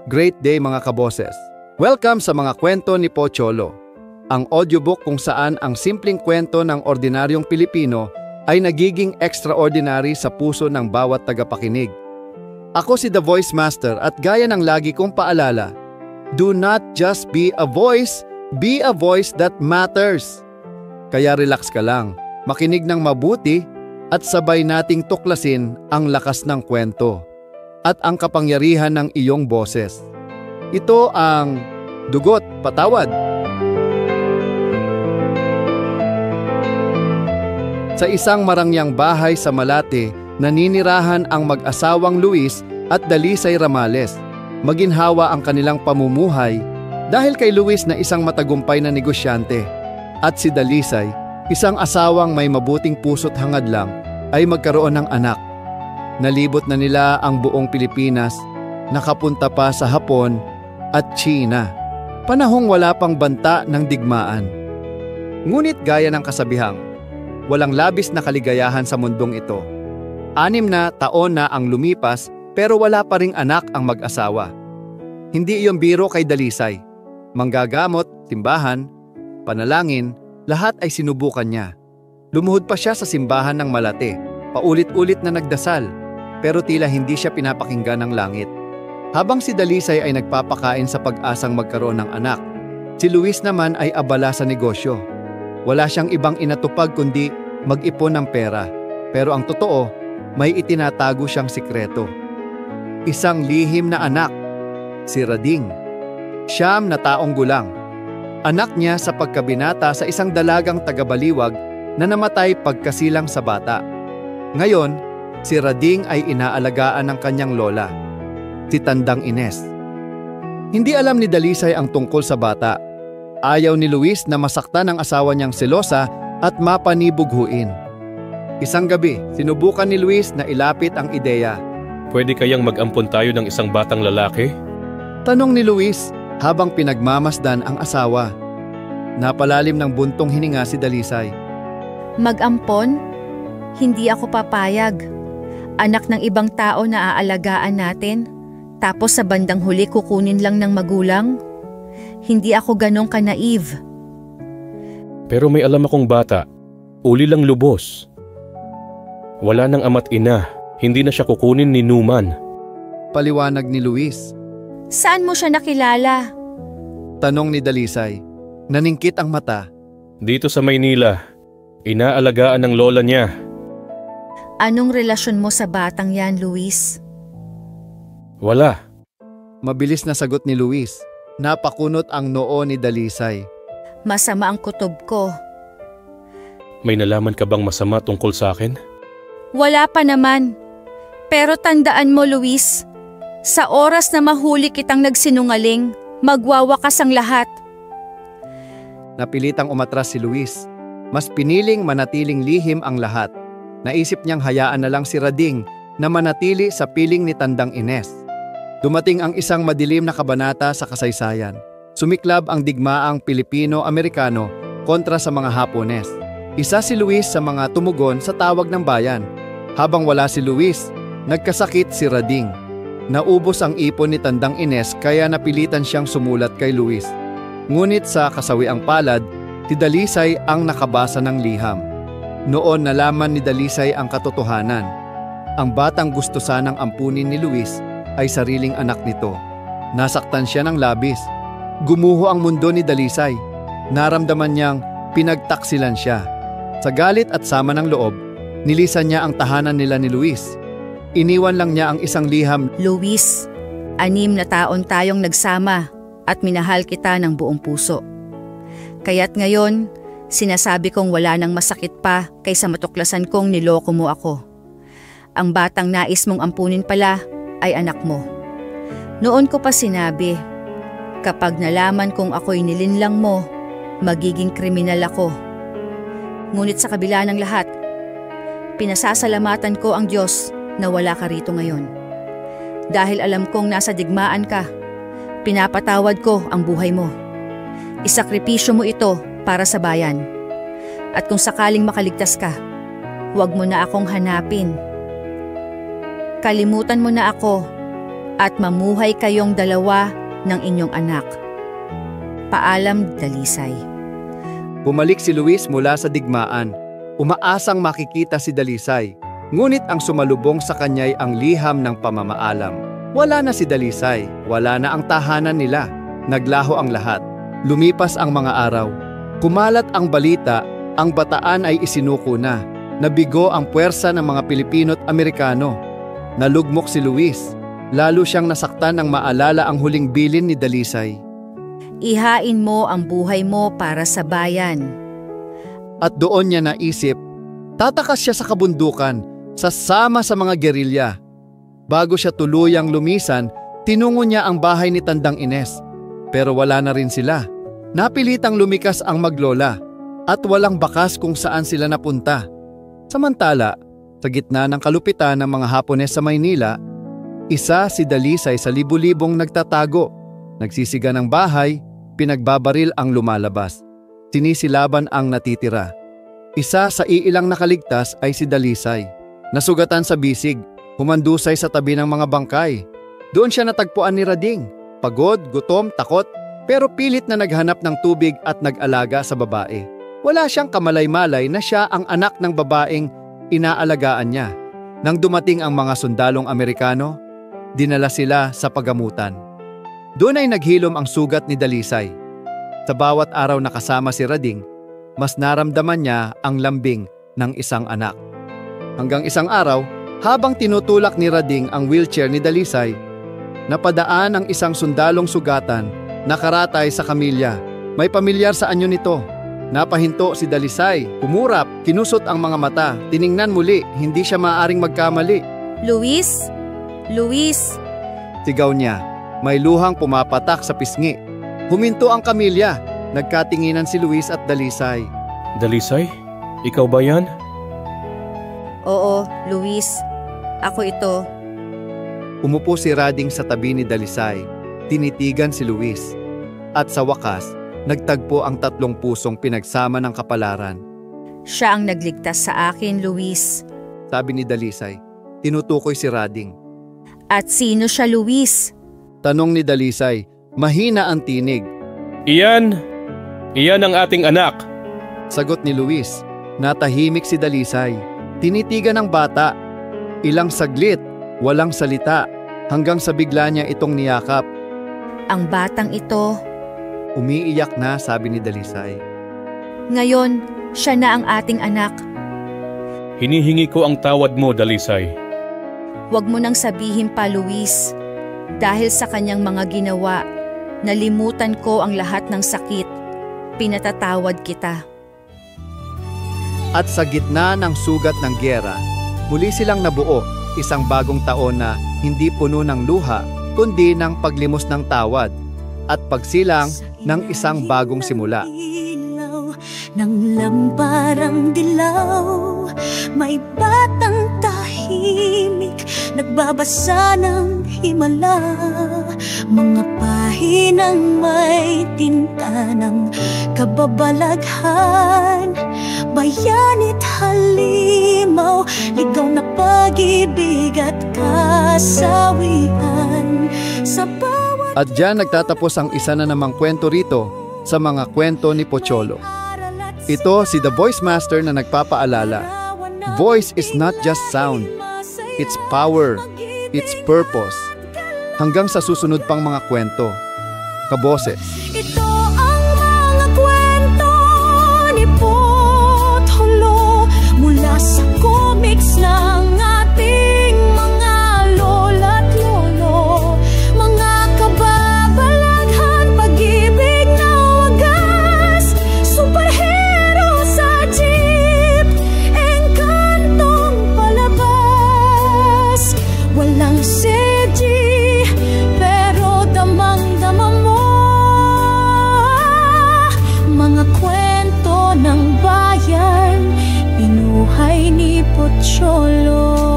Great day mga kaboses! Welcome sa mga kwento ni Pocholo, ang audiobook kung saan ang simpleng kwento ng ordinaryong Pilipino ay nagiging extraordinary sa puso ng bawat tagapakinig. Ako si The Voice Master at gaya ng lagi kong paalala, do not just be a voice that matters. Kaya relax ka lang, makinig ng mabuti at sabay nating tuklasin ang lakas ng kwento at ang kapangyarihan ng iyong boses. Ito ang Dugot Patawad. Sa isang marangyang bahay sa Malate, naninirahan ang mag-asawang Luis at Dalisay Ramales. Maginhawa ang kanilang pamumuhay dahil kay Luis na isang matagumpay na negosyante at si Dalisay, isang asawang may mabuting puso't hangad lang, ay magkaroon ng anak. Nalibot na nila ang buong Pilipinas, nakapunta pa sa Hapon at China. Panahong wala pang banta ng digmaan. Ngunit gaya ng kasabihang, walang labis na kaligayahan sa mundong ito. 6 na taon na ang lumipas pero wala pa ring anak ang mag-asawa. Hindi iyon biro kay Dalisay. Manggagamot, simbahan, panalangin, lahat ay sinubukan niya. Lumuhod pa siya sa simbahan ng Malate, paulit-ulit na nagdasal, pero tila hindi siya pinapakinggan ng langit. Habang si Dalisay ay nagpapakain sa pag-asang magkaroon ng anak, si Luis naman ay abala sa negosyo. Wala siyang ibang inatupag kundi mag-ipon ng pera, pero ang totoo, may itinatago siyang sikreto. Isang lihim na anak, si Rading. 9 na taong gulang. Anak niya sa pagkabinata sa isang dalagang taga-Baliwag na namatay pagkasilang sa bata. Ngayon, si Rading ay inaalagaan ng kanyang lola, si Tandang Ines. Hindi alam ni Dalisay ang tungkol sa bata. Ayaw ni Luis na masaktan ang asawa niyang selosa at mapanibughuin. Isang gabi, sinubukan ni Luis na ilapit ang ideya. Pwede kayang mag-ampon tayo ng isang batang lalaki? Tanong ni Luis habang pinagmamasdan ang asawa. Napalalim ng buntong hininga si Dalisay. Mag-ampon? Hindi ako papayag. Anak ng ibang tao na aalagaan natin, tapos sa bandang huli kukunin lang ng magulang? Hindi ako ganong ka-naive. Pero may alam akong bata, uli lang lubos. Wala nang ama't ina, hindi na siya kukunin ni Numan. Paliwanag ni Luis. Saan mo siya nakilala? Tanong ni Dalisay. Naningkit ang mata. Dito sa Maynila, inaalagaan ng lola niya. Anong relasyon mo sa batang yan, Luis? Wala. Mabilis na sagot ni Luis. Napakunot ang noo ni Dalisay. Masama ang kutob ko. May nalaman ka bang masama tungkol sa akin? Wala pa naman. Pero tandaan mo, Luis, sa oras na mahuli kitang nagsinungaling, magwawakas ang lahat. Napilitang umatras si Luis. Mas piniling manatiling lihim ang lahat. Naisip niyang hayaan na lang si Rading na manatili sa piling ni Tandang Ines. Dumating ang isang madilim na kabanata sa kasaysayan. Sumiklab ang digmaang Pilipino-Amerikano kontra sa mga Hapones. Isa si Luis sa mga tumugon sa tawag ng bayan. Habang wala si Luis, nagkasakit si Rading. Naubos ang ipon ni Tandang Ines kaya napilitan siyang sumulat kay Luis. Ngunit sa kasawiang palad, si Dalisay ang nakabasa ng liham. Noon nalaman ni Dalisay ang katotohanan. Ang batang gusto sanang ampunin ni Luis ay sariling anak nito. Nasaktan siya ng labis. Gumuho ang mundo ni Dalisay. Naramdaman niyang pinagtaksilan siya. Sa galit at sama ng loob, nilisan niya ang tahanan nila ni Luis. Iniwan lang niya ang isang liham. Luis, 6 na taon tayong nagsama at minahal kita ng buong puso. Kaya't ngayon, sinasabi kong wala nang masakit pa kaysa matuklasan kong niloko mo ako. Ang batang nais mong ampunin pala ay anak mo. Noon ko pa sinabi, kapag nalaman kong ako'y nilinlang mo, magiging kriminal ako. Ngunit sa kabila ng lahat, pinasasalamatan ko ang Diyos na wala ka rito ngayon. Dahil alam kong nasa digmaan ka, pinapatawad ko ang buhay mo. Isakripisyo mo ito para sa bayan. At kung sakaling makaligtas ka, huwag mo na akong hanapin. Kalimutan mo na ako at mamuhay kayong dalawa ng inyong anak. Paalam, Dalisay. Bumalik si Luis mula sa digmaan. Umaasang makikita si Dalisay. Ngunit ang sumalubong sa kanya'y ang liham ng pamamaalam. Wala na si Dalisay, wala na ang tahanan nila. Naglaho ang lahat. Lumipas ang mga araw. Kumalat ang balita, ang Bataan ay isinuko na. Nabigo ang puwersa ng mga Pilipino at Amerikano. Nalugmok si Luis. Lalo siyang nasaktan nang maalala ang huling bilin ni Dalisay. Ihain mo ang buhay mo para sa bayan. At doon niya naisip, tatakas siya sa kabundukan, sasama sa mga gerilya. Bago siya tuluyang lumisan, tinungo niya ang bahay ni Tandang Ines. Pero wala na rin sila. Napilitang lumikas ang maglola at walang bakas kung saan sila napunta. Samantala, sa gitna ng kalupitan ng mga Hapones sa Maynila, isa si Dalisay sa libu-libong nagtatago. Nagsisiga ng bahay, pinagbabaril ang lumalabas. Sinisilaban ang natitira. Isa sa iilang nakaligtas ay si Dalisay. Nasugatan sa bisig, humandusay sa tabi ng mga bangkay. Doon siya natagpuan ni Rading. Pagod, gutom, takot, pero pilit na naghanap ng tubig at nag-alaga sa babae. Wala siyang kamalay-malay na siya ang anak ng babaeng inaalagaan niya. Nang dumating ang mga sundalong Amerikano, dinala sila sa pagamutan. Doon ay naghilom ang sugat ni Dalisay. Sa bawat araw na kasama si Rading, mas naramdaman niya ang lambing ng isang anak. Hanggang isang araw, habang tinutulak ni Rading ang wheelchair ni Dalisay, napadaan ang isang sundalong sugatan, nakaratay sa kamilya. May pamilyar sa anyo nito. Napahinto si Dalisay, kumurap, kinusot ang mga mata, tiningnan muli, hindi siya maaaring magkamali. Luis? Luis? Sigaw niya, may luhang pumapatak sa pisngi. Huminto ang kamilya, nagkatinginan si Luis at Dalisay. Dalisay? Ikaw ba yan? Oo, Luis. Ako ito. Umupo si Rading sa tabi ni Dalisay. Tinitigan si Luis. At sa wakas, nagtagpo ang tatlong pusong pinagsama ng kapalaran. Siya ang nagligtas sa akin, Luis. Sabi ni Dalisay. Tinutukoy si Rading. At sino siya, Luis? Tanong ni Dalisay. Mahina ang tinig. Iyan ang ating anak. Sagot ni Luis. Natahimik si Dalisay. Tinitigan ng bata. Ilang saglit, walang salita, hanggang sa bigla niya itong niyakap. Ang batang ito. Umiiyak na, sabi ni Dalisay. Ngayon, siya na ang ating anak. Hinihingi ko ang tawad mo, Dalisay. Huwag mo nang sabihin pa, Luis. Dahil sa kanyang mga ginawa, nalimutan ko ang lahat ng sakit. Pinatatawad kita. At sa gitna ng sugat ng gyera, muli silang nabuo, isang bagong taon na hindi puno ng luha, kundi ng paglimos ng tawad at pagsilang ng isang bagong simula. Nang lamparang dilaw, may batang tahimik, nagbabasa ng himala, mga pahinang may tinta ng kababalaghan, bayanit halimaw, ligaw na pag-ibig at kasawian sa bawat. At diyan nagtatapos ang isa na namang kwento rito sa mga kwento ni Pocholo. Ito si The Voice Master na nagpapaalala. Voice is not just sound. It's power. It's purpose. Hanggang sa susunod pang mga kwento. Kaboses. Ito ang mga kwento ni Pocholo mula sa comics ng ating mga lola't lolo. Mga kababalaghan, pag-ibig na wagas, superhero sa jeep, engkantong palabas. Walang CG, pero damang-dama mo. Mga kwento ng bayan, pinuhay ni Pocholo.